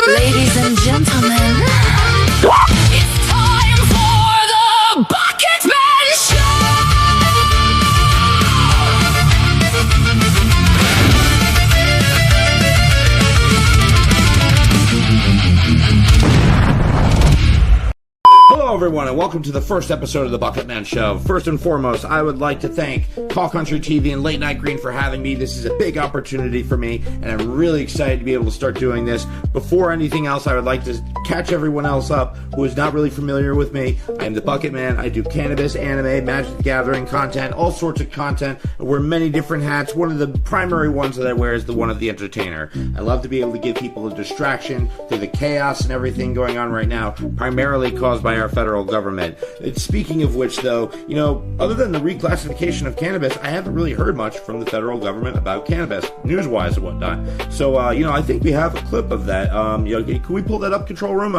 Ladies and gentlemen, it's time for the Bucketman Show! Hello everyone and welcome to the first episode of the Bucketman Show. First and foremost, I would like to thank Call Country TV and Late Night Green for having me. This is a big opportunity for me and I'm really excited to be able to start doing this. Before anything else, I would like to catch everyone else up who is not really familiar with me. I am the Bucketman. I do cannabis, anime, Magic the Gathering content, all sorts of content. I wear many different hats. One of the primary ones that I wear is the one of the entertainer. I love to be able to give people a distraction through the chaos and everything going on right now, primarily caused by our federal government. Speaking of which, though, other than the reclassification of cannabis, I haven't really heard much from the federal government about cannabis, news-wise and whatnot. So, I think we have a clip of that. Can we pull that up, control room?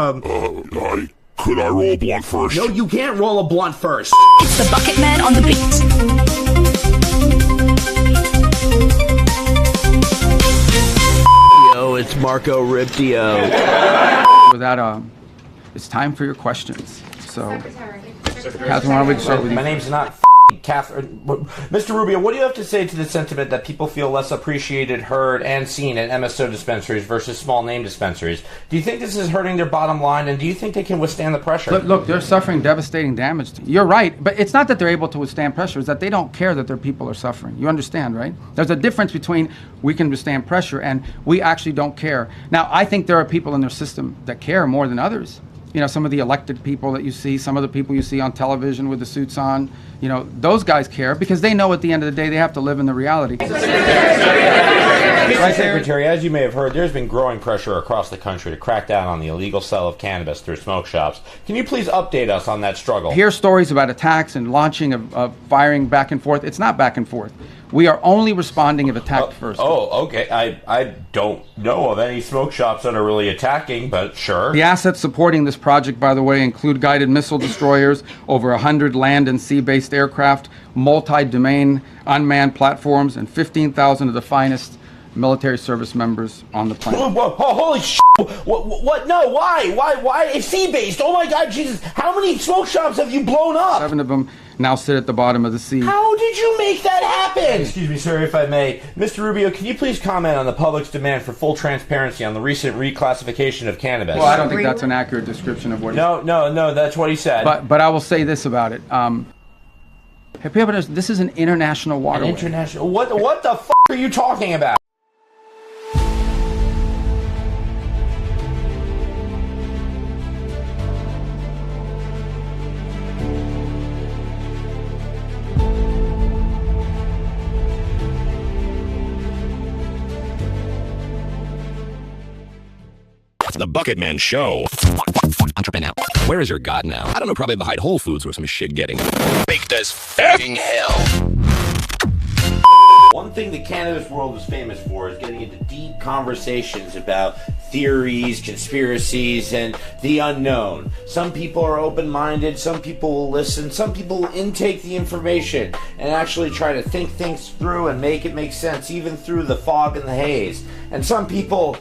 Could I roll a blunt first? No, you can't roll a blunt first. It's the Bucketman on the beat. Yo, it's Marco Riptio. With that, it's time for your questions. So, Catherine, why don't we start with you? My name's not Catherine. Mr. Rubio, what do you have to say to the sentiment that people feel less appreciated, heard, and seen at MSO dispensaries versus small name dispensaries? Do you think this is hurting their bottom line, and do you think they can withstand the pressure? Look, they're suffering devastating damage. You're right, but it's not that they're able to withstand pressure, it's that they don't care that their people are suffering. You understand, right? There's a difference between we can withstand pressure and we actually don't care. Now, I think there are people in their system that care more than others. Some of the elected people that you see, some of the people you see on television with the suits on, those guys care because they know at the end of the day they have to live in the reality. Mr. Secretary, as you may have heard, there's been growing pressure across the country to crack down on the illegal sale of cannabis through smoke shops. Can you please update us on that struggle? Hear stories about attacks and launching of firing back and forth. It's not back and forth. We are only responding if attacked first. Oh, okay. I don't know of any smoke shops that are really attacking, but sure. The assets supporting this project, by the way, include guided missile destroyers, over 100 land and sea-based aircraft, multi-domain unmanned platforms, and 15,000 of the finest military service members on the planet. Holy shit! What? No, why? It's sea-based. Oh my God, Jesus. How many smoke shops have you blown up? 7 of them now sit at the bottom of the sea. How did you make that happen? Excuse me, sir, if I may. Mr. Rubio, can you please comment on the public's demand for full transparency on the recent reclassification of cannabis? Well, I don't think that's an accurate description of what he said. No, that's what he said. But I will say this about it. This is an international waterway. International? What the f*** are you talking about? The Bucketman Show. Entrepreneur. Where is your God now? I don't know, probably behind Whole Foods with some shit getting baked as f***ing hell. One thing the cannabis world is famous for is getting into deep conversations about theories, conspiracies, and the unknown. Some people are open-minded, some people will listen, some people will intake the information and actually try to think things through and make it make sense, even through the fog and the haze. And some people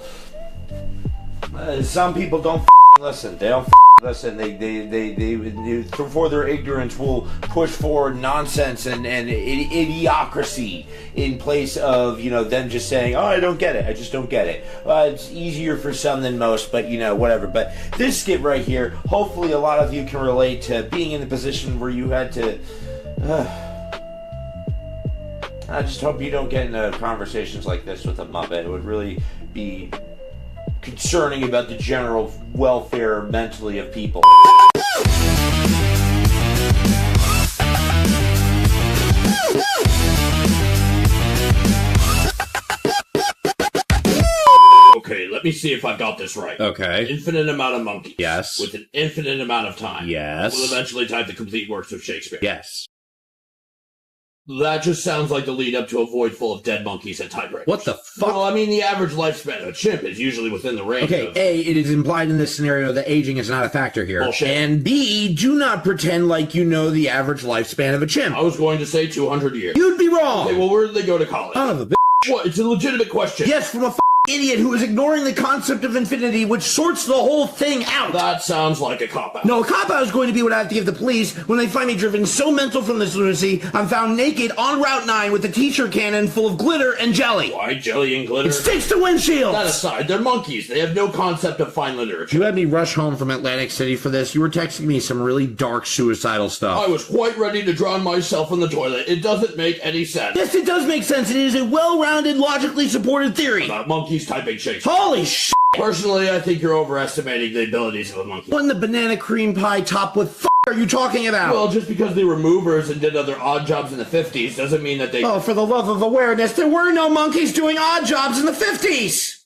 don't listen. They don't listen. They for their ignorance will push forward nonsense and idiocracy in place of them just saying, "Oh, I don't get it. I just don't get it." It's easier for some than most, but whatever. But this skit right here, hopefully, a lot of you can relate to being in the position where you had to. I just hope you don't get into conversations like this with a Muppet. It would really be concerning about the general welfare mentally of people. Okay, let me see if I've got this right. Okay. Infinite amount of monkeys. Yes. With an infinite amount of time. Yes. Will eventually type the complete works of Shakespeare. Yes. That just sounds like the lead up to a void full of dead monkeys and typewriters. What the fuck? Well, I mean, the average lifespan of a chimp is usually within the range Okay, of... A, it is implied in this scenario that aging is not a factor here. Bullshit. And B, do not pretend like you know the average lifespan of a chimp. I was going to say 200 years. You'd be wrong! Okay, well, where did they go to college? Son of a bitch. What? It's a legitimate question. Yes, from a idiot who is ignoring the concept of infinity, which sorts the whole thing out. That sounds like a cop-out. No, a cop-out is going to be what I have to give the police when they find me driven so mental from this lunacy, I'm found naked on Route 9 with a t-shirt cannon full of glitter and jelly. Why jelly and glitter? It sticks to windshields! That aside, they're monkeys. They have no concept of fine literature. You had me rush home from Atlantic City for this. You were texting me some really dark suicidal stuff. I was quite ready to drown myself in the toilet. It doesn't make any sense. Yes, it does make sense. It is a well-rounded, logically supported theory. About monkeys typing Shakespeare. Holy shit! Personally, I think you're overestimating the abilities of a monkey. What in the banana cream pie topped with f*** are you talking about? Well, just because they were movers and did other odd jobs in the 50s doesn't mean that they... Oh, for the love of awareness, there were no monkeys doing odd jobs in the 50s!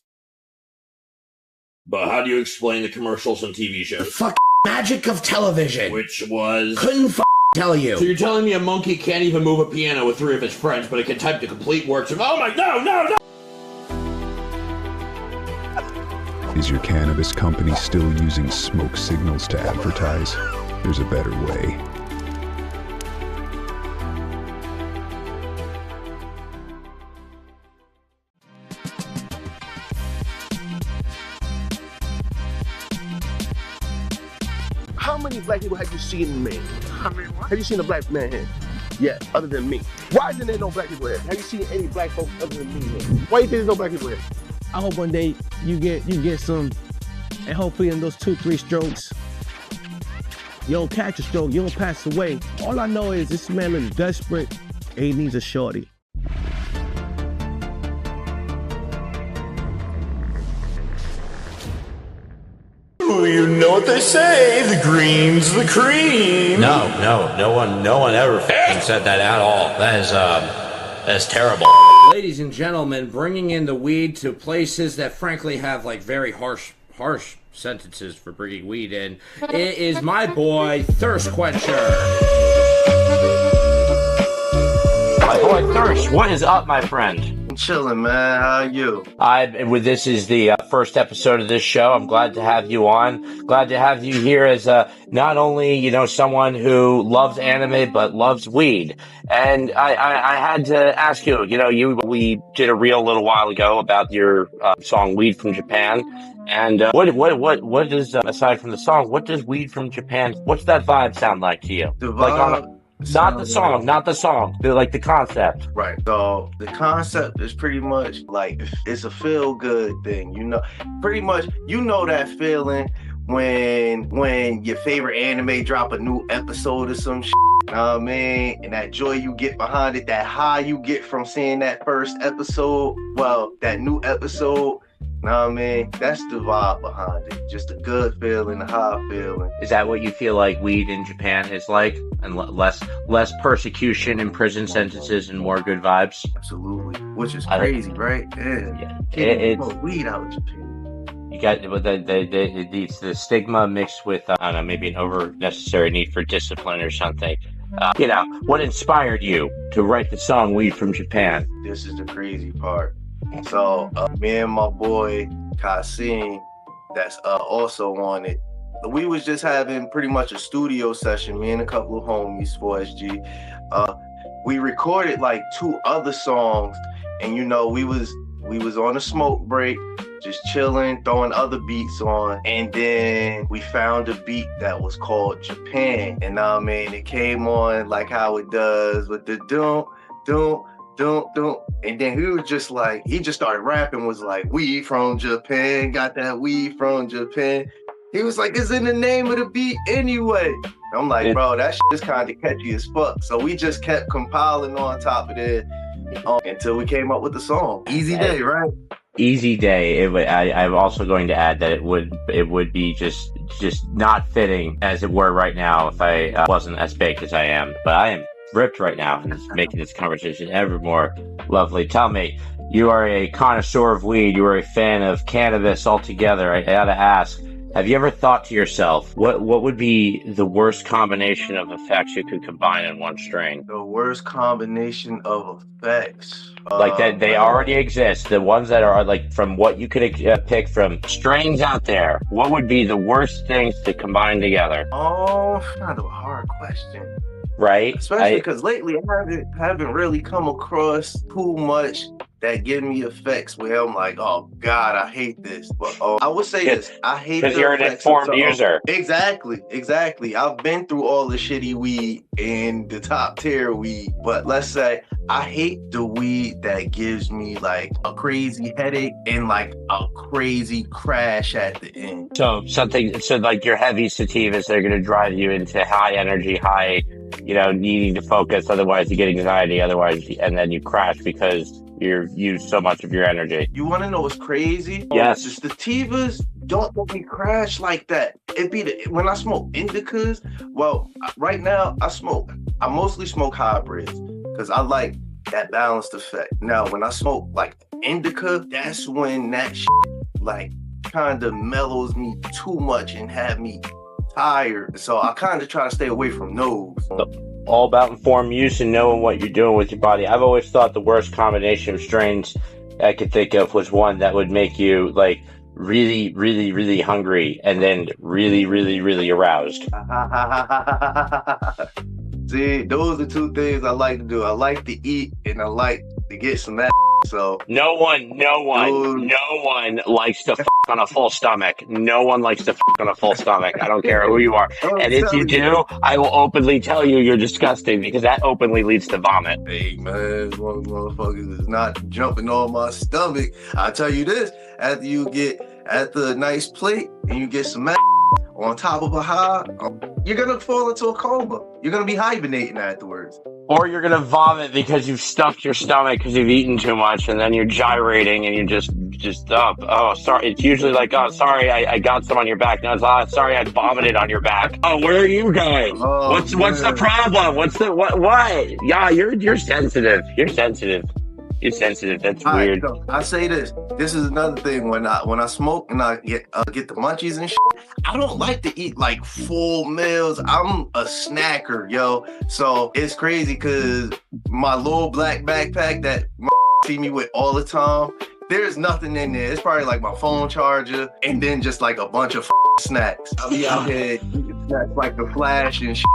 But how do you explain the commercials on TV The shows? magic of television. Which was... Couldn't tell you. So you're telling me a monkey can't even move a piano with 3 of his friends, but it can type the complete works of... Oh my... No! Is your cannabis company still using smoke signals to advertise? There's a better way. How many black people have you seen in me? Have you seen a black man here? Yeah, other than me. Why isn't there no black people here? Have you seen any black folks other than me here? Why do you think there's no black people here? I hope one day you get some, and hopefully in those 2-3 strokes, you don't catch a stroke, you don't pass away. All I know is this man is desperate and he needs a shorty. You know what they say, the green's the cream. No one ever f***ing said that at all. That is terrible. Ladies and gentlemen, bringing in the weed to places that frankly have like very harsh sentences for bringing weed in, it is my boy Thirst Quencher. My boy Thirst, what is up, my friend? I'm chilling, man. How are you? This is the first episode of this show. I'm glad to have you on. Glad to have you here as not only, someone who loves anime, but loves weed. And I had to ask you, we did a reel a little while ago about your song Weed from Japan. And what is, aside from the song, what does Weed from Japan, what's that vibe sound like to you? The vibe... Not the song, like the concept. Right. So the concept is pretty much like it's a feel good thing, Pretty much, that feeling when your favorite anime drop a new episode or some shit. You know what I mean? And that joy you get behind it, that high you get from seeing that first episode, that new episode. Know what I mean? That's the vibe behind it. Just a good feeling, a high feeling. Is that what you feel like weed in Japan is like? And less persecution and prison sentences and more good vibes? Absolutely. Which is crazy, right? Yeah. It's weed out in Japan. You got the stigma mixed with, I don't know, maybe an over necessary need for discipline or something. What inspired you to write the song Weed from Japan? This is the crazy part. So me and my boy Kasim, that's also on it, we was just having pretty much a studio session, me and a couple of homies, 4SG. We recorded like 2 other songs, and we was on a smoke break, just chilling, throwing other beats on, and then we found a beat that was called Japan, and it came on like how it does with the doom, and then he was just like, he just started rapping, was like, "We from Japan, got that weed from Japan." He was like, "It's in the name of the beat anyway." I'm like, bro, that shit is kind of catchy as fuck. So we just kept compiling on top of it until we came up with the song. Easy day, right? Easy day. I'm also going to add that it would be just not fitting, as it were, right now if I wasn't as baked as I am. But I am ripped right now, and it's making this conversation ever more lovely. Tell me, you are a connoisseur of weed, you are a fan of cannabis altogether. I gotta ask, have you ever thought to yourself, what would be the worst combination of effects you could combine in one strain? The worst combination of effects? Like that they already exist, the ones that are like from what you could pick from strains out there. What would be the worst things to combine together? Oh, kind of a hard question. Right? Especially because lately I haven't really come across too much that give me effects where I'm like, oh God, I hate this. But I would say this: I hate because the you're an effects informed user. Exactly. I've been through all the shitty weed and the top tier weed, but let's say I hate the weed that gives me like a crazy headache and like a crazy crash at the end. So like your heavy sativas, they're going to drive you into high energy, high, needing to focus. Otherwise, you get anxiety. Otherwise, and then you crash because you use so much of your energy. You want to know what's crazy? Yes. The sativas don't let me crash like that. When I smoke indicas. Well, right now I mostly smoke hybrids because I like that balanced effect. Now, when I smoke like indica, that's when that shit like kind of mellows me too much and have me tired. So I kind of try to stay away from those. All about informed use and knowing what you're doing with your body. I've always thought the worst combination of strains I could think of was one that would make you like really, really, really hungry and then really, really, really aroused. See, those are two things I like to do. I like to eat and I like to get some ass. So no one likes to f on a full stomach. No one likes to f on a full stomach. I don't care who you are. And if you do, I will openly tell you you're disgusting because that openly leads to vomit. Hey man, one motherfuckers is not jumping on my stomach. I'll tell you this, after you get at the nice plate and you get some ass on top of a high, you're gonna fall into a coma. You're gonna be hibernating afterwards. Or you're gonna vomit because you've stuffed your stomach because you've eaten too much, and then you're gyrating and you're just up. Oh, sorry. It's usually like, oh, sorry, I got some on your back. No, it's sorry, I vomited on your back. Oh, where are you going? Oh, what's the problem? What? Yeah, you're sensitive. You're sensitive. That's all weird. Right, so I say this. This is another thing. When I smoke and I get the munchies and shit, I don't like to eat like full meals. I'm a snacker, yo. So it's crazy because my little black backpack that my see me with all the time, there's nothing in there. It's probably like my phone charger and then just like a bunch of snacks. I'll be out here eating snacks like the Flash and shit.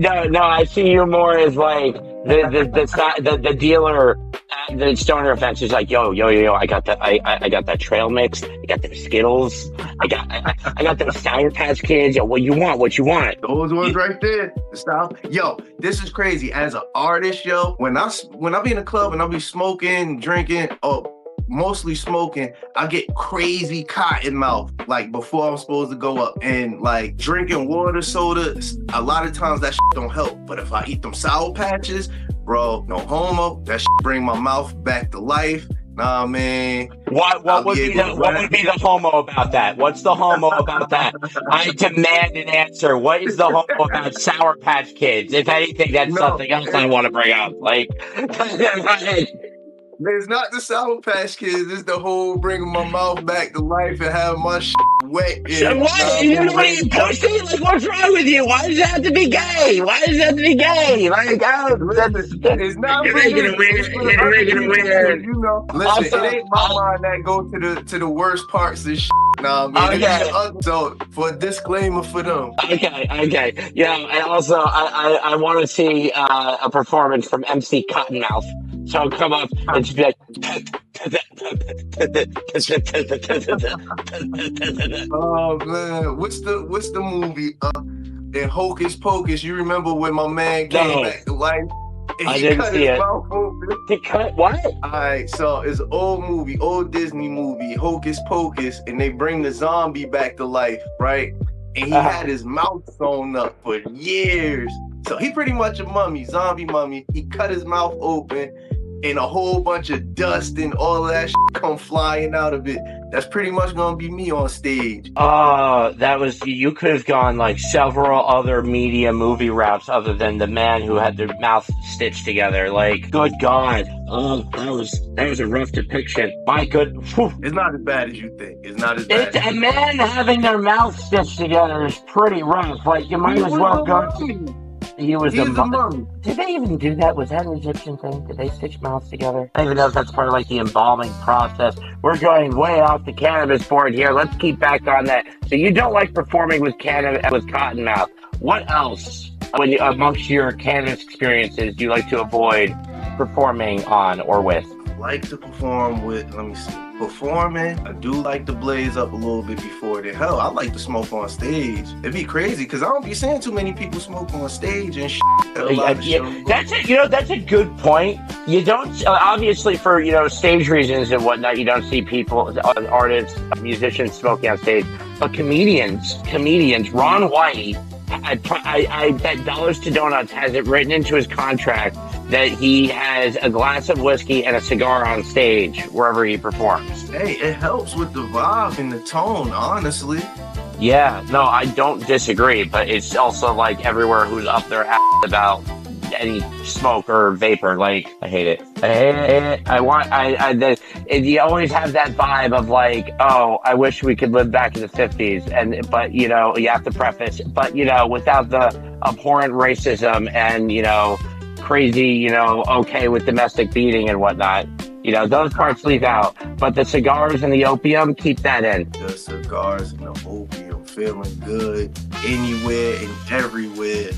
No, I see you more as like the dealer at the stoner events is like, yo, I got that trail mix, I got the Skittles, I got those Sour Patch Kids. Yo, what you want? Those ones right there. Stop. Yo, this is crazy. As an artist, yo, when I be in a club and I be smoking, drinking, mostly smoking, I get crazy cotton mouth like before I'm supposed to go up, and like drinking water, soda, a lot of times that shit don't help. But if I eat them Sour Patches, bro, no homo, that shit bring my mouth back to life. Nah, man. What would be the homo about that? What's the homo about that? I demand an answer. What is the homo about Sour Patch Kids? If anything, that's something else I want to bring up. Like, it's not the Sour Patch Kids. It's the whole bringing my mouth back to life and having my shit wet. So what? You know what are you posting? Like, what's wrong with you? Why does it have to be gay? Like, it's not you're making it weird. You know, listen, it ain't my mind that go to the worst parts of shit. Nah, man. Okay. So for a disclaimer for them. Okay. Yeah, and also I want to see a performance from MC Cottonmouth. So come up and just be like, oh man, what's the movie? In Hocus Pocus, you remember when my man came back to life? And I didn't see it. He cut what? Alright, so it's an old Disney movie, Hocus Pocus, and they bring the zombie back to life, right? And he had his mouth sewn up for years. So he pretty much a mummy, zombie mummy. He cut his mouth open and a whole bunch of dust and all of that shit come flying out of it. That's pretty much gonna be me on stage. You could have gone like several other media movie routes other than the man who had their mouth stitched together. Like, good God. Oh, that was a rough depiction. My good. Whew. It's not as bad as you think. It's not as bad. A man having their mouth stitched together is pretty rough. Like, you might as well go to... He's a mummy. Did they even do that? Was that an Egyptian thing? Did they stitch mouths together? I don't even know if that's part of like the embalming process. We're going way off the cannabis board here. Let's keep back on that. So you don't like performing with cottonmouth. What else, amongst your cannabis experiences, do you like to avoid performing on or with? like to perform with, let me see, performing, I do like to blaze up a little bit before then. Hell, I like to smoke on stage. It'd be crazy because I don't be seeing too many people smoke on stage and shit. That's a good point. You don't, obviously for, stage reasons and whatnot, you don't see people, artists, musicians smoking on stage. But comedians, Ron White, I bet dollars to donuts has it written into his contract that he has a glass of whiskey and a cigar on stage wherever he performs. Hey, it helps with the vibe and the tone, honestly. Yeah, no, I don't disagree, but it's also like everywhere who's up their ass about any smoke or vapor. Like, I hate it. You always have that vibe of like, oh, I wish we could live back in the 50s. But you have to preface, but without the abhorrent racism and, crazy, okay with domestic beating and whatnot. Those parts leave out, but the cigars and the opium, keep that in. The cigars and the opium, feeling good anywhere and everywhere.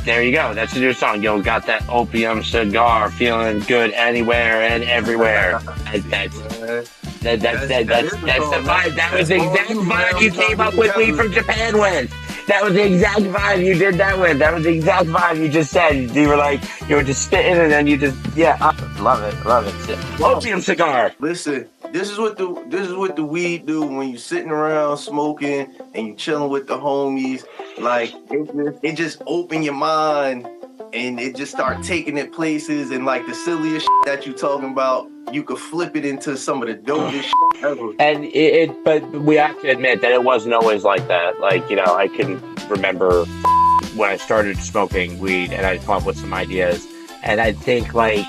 There you go. That's a new song. Got that opium cigar, feeling good anywhere and everywhere. That's the vibe. That was the exact vibe you came up with me from Japan with. That was the exact vibe you did that with. That was the exact vibe you just said. You were like, you were just spitting and then you just, love it. Opium cigar. Listen, this is what the weed do when you sitting around smoking and you chilling with the homies. Like, it just open your mind and it just start taking it places, and like the silliest shit that you talking about, you could flip it into some of the dopest shit ever. And but we have to admit that it wasn't always like that. Like, I can remember when I started smoking weed and I'd come up with some ideas, and I'd think like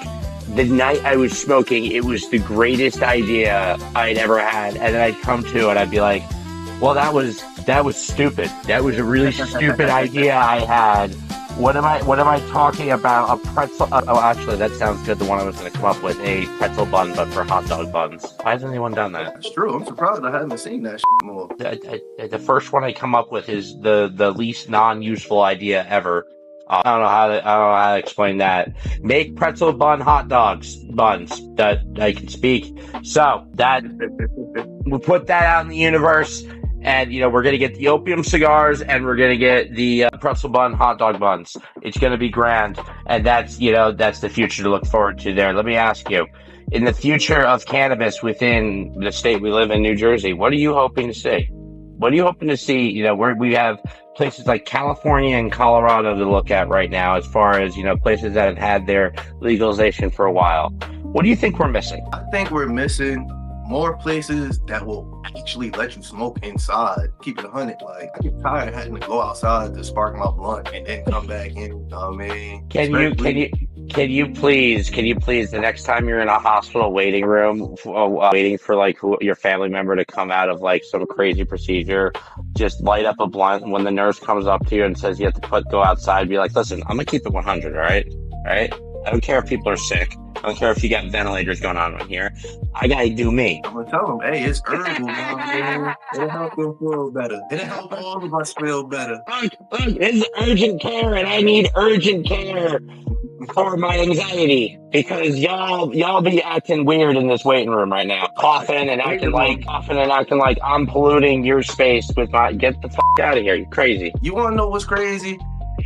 the night I was smoking, it was the greatest idea I'd ever had, and then I'd come to and I'd be like, well, that was stupid. That was a really stupid idea I had. What am I talking about? A pretzel? Actually, that sounds good. The one I was going to come up with, a pretzel bun, but for hot dog buns. Why hasn't anyone done that? That's true. I'm surprised I haven't seen that shit more. The first one I come up with is the least non-useful idea ever. I don't know how to explain that. Make pretzel bun hot dogs buns. That I can speak. So that we'll put that out in the universe. And, we're going to get the opium cigars and we're going to get the pretzel bun hot dog buns. It's going to be grand. And that's the future to look forward to there. Let me ask you, in the future of cannabis within the state we live in, New Jersey, what are you hoping to see? What are you hoping to see? Where we have places like California and Colorado to look at right now, as far as, places that have had their legalization for a while. What do you think we're missing? I think we're missing more places that will actually let you smoke inside. Keep it 100. Like, I get tired of having to go outside to spark my blunt and then come back in. You know what I mean? Can you please, the next time you're in a hospital waiting room, waiting for like your family member to come out of like some crazy procedure, just light up a blunt, and when the nurse comes up to you and says you have to go outside, be like, listen, I'm gonna keep it 100, all right? I don't care if people are sick. I don't care if you got ventilators going on right here. I gotta do me. I'm gonna tell them, hey, it's herbal, man. It'll help them feel better. It'll help all of us feel better. Look, it's urgent care, and I need urgent care for my anxiety, because y'all be acting weird in this waiting room right now, coughing and acting like I'm polluting your space with my. Get the fuck out of here! You're crazy. You wanna know what's crazy?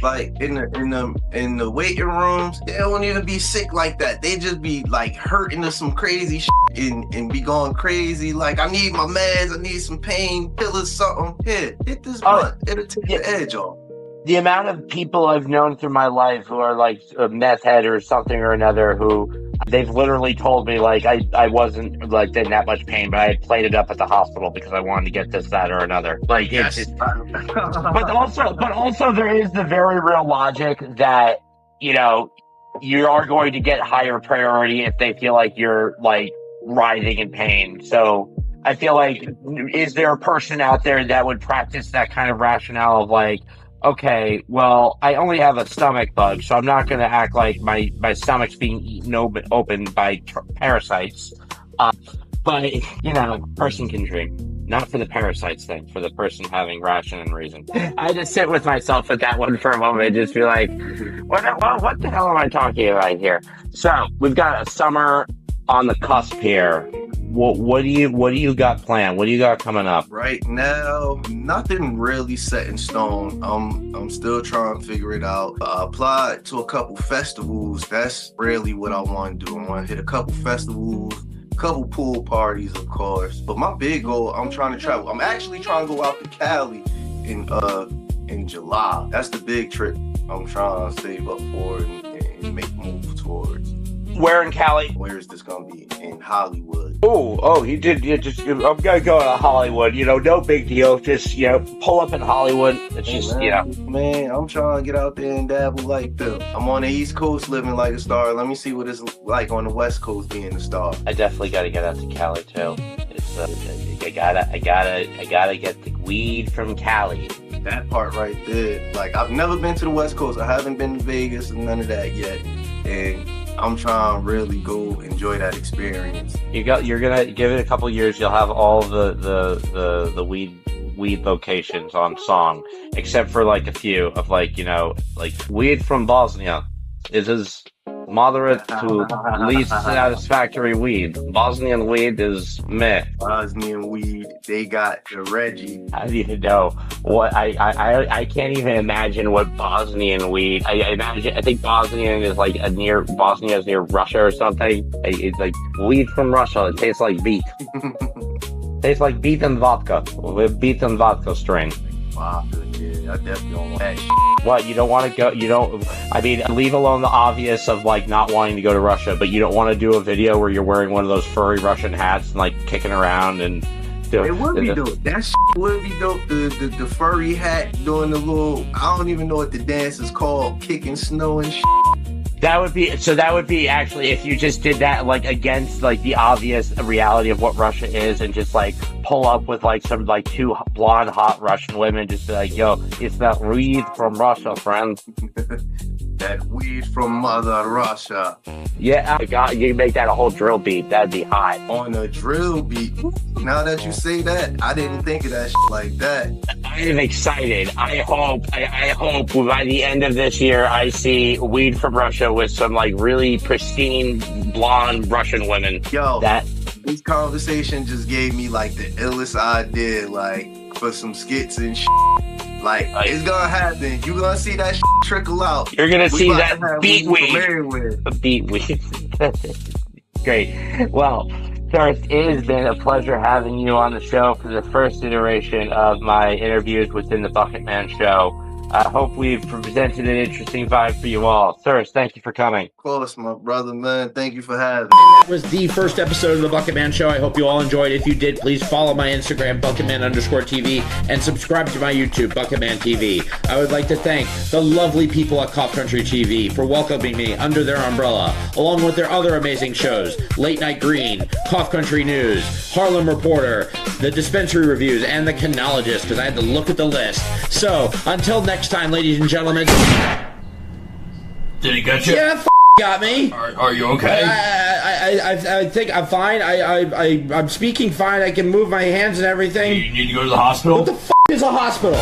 Like in the waiting rooms, they don't even be sick like that. They just be like hurting to some crazy shit and be going crazy. Like, I need my meds, I need some pain killers, something. Here, hit this blunt. It'll take the edge off. The amount of people I've known through my life who are like a meth head or something or another, who they've literally told me like I wasn't like in that much pain, but I had played it up at the hospital because I wanted to get this, that, or another. Like, it's just, but also there is the very real logic that, you are going to get higher priority if they feel like you're like writhing in pain. So I feel like, is there a person out there that would practice that kind of rationale of like, okay, well, I only have a stomach bug, so I'm not going to act like my stomach's being eaten open by parasites. But, person can dream. Not for the parasites thing, for the person having ration and reason. I just sit with myself with that one for a moment and just be like, what the hell am I talking about here? So we've got a summer on the cusp here. What do you got planned? What do you got coming up? Right now, nothing really set in stone. I'm still trying to figure it out. I applied to a couple festivals. That's really what I want to do. I want to hit a couple festivals, couple pool parties, of course. But my big goal, I'm trying to travel. I'm actually trying to go out to Cali in July. That's the big trip I'm trying to save up for and make a move towards. Where in Cali? Where is this gonna be? In Hollywood. Oh, he did. I'm gonna go to Hollywood. No big deal. Just pull up in Hollywood. It's just Man, I'm trying to get out there and dabble like them. I'm on the East Coast living like a star. Let me see what it's like on the West Coast being a star. I definitely got to get out to Cali too. It's I gotta get the weed from Cali. That part right there. Like, I've never been to the West Coast. I haven't been to Vegas and none of that yet. And I'm trying to really go enjoy that experience. You're gonna give it a couple years. You'll have all the weed locations on song, except for like a few of like weed from Bosnia. It is moderate to least satisfactory weed. Bosnian weed is meh. Bosnian weed, they got the Reggie. I don't even know what I can't even imagine what Bosnian weed. I think Bosnian is like Bosnia is near Russia or something. It's like weed from Russia. It tastes like beet. Tastes like beet and vodka with beet and vodka strain. Wow, yeah, I definitely don't want that. What, you don't want to go? Leave alone the obvious of like not wanting to go to Russia, but you don't want to do a video where you're wearing one of those furry Russian hats and like kicking around and. It would be dope. That would be dope. The furry hat doing the little, I don't even know what the dance is called, kicking snow and shit. That would be actually if you just did that like against like the obvious reality of what Russia is and just like pull up with like some like two blonde hot Russian women, just be like, yo, it's that weed from Russia, friend. That weed from Mother Russia. Yeah, you make that a whole drill beat. That'd be hot. On a drill beat. Now that you say that, I didn't think of that shit like that. I am excited. I hope by the end of this year I see weed from Russia with some like really pristine blonde Russian women. Yo, this conversation just gave me like the illest idea, like for some skits and shit. Like, it's gonna happen. You're gonna see that shit trickle out. You're gonna see that beat weed. Beat weed. Great. Well, Thirst, it has been a pleasure having you on the show for the first iteration of my interviews within the Bucketman show. I hope we've presented an interesting vibe for you all. Thirst, thank you for coming. Of course, my brother, man. Thank you for having me. That was the first episode of the Bucketman Show. I hope you all enjoyed. If you did, please follow my Instagram, Bucketman_TV, and subscribe to my YouTube, Bucketman TV. I would like to thank the lovely people at Cough Country TV for welcoming me under their umbrella, along with their other amazing shows, Late Night Green, Cough Country News, Harlem Reporter, the Dispensary Reviews, and the Canologist, because I had to look at the list. So, until next time, ladies and gentlemen. Did he get you? Yeah, got me. Are you okay? I think I'm fine. I'm speaking fine. I can move my hands and everything. You need to go to the hospital? What the is a hospital?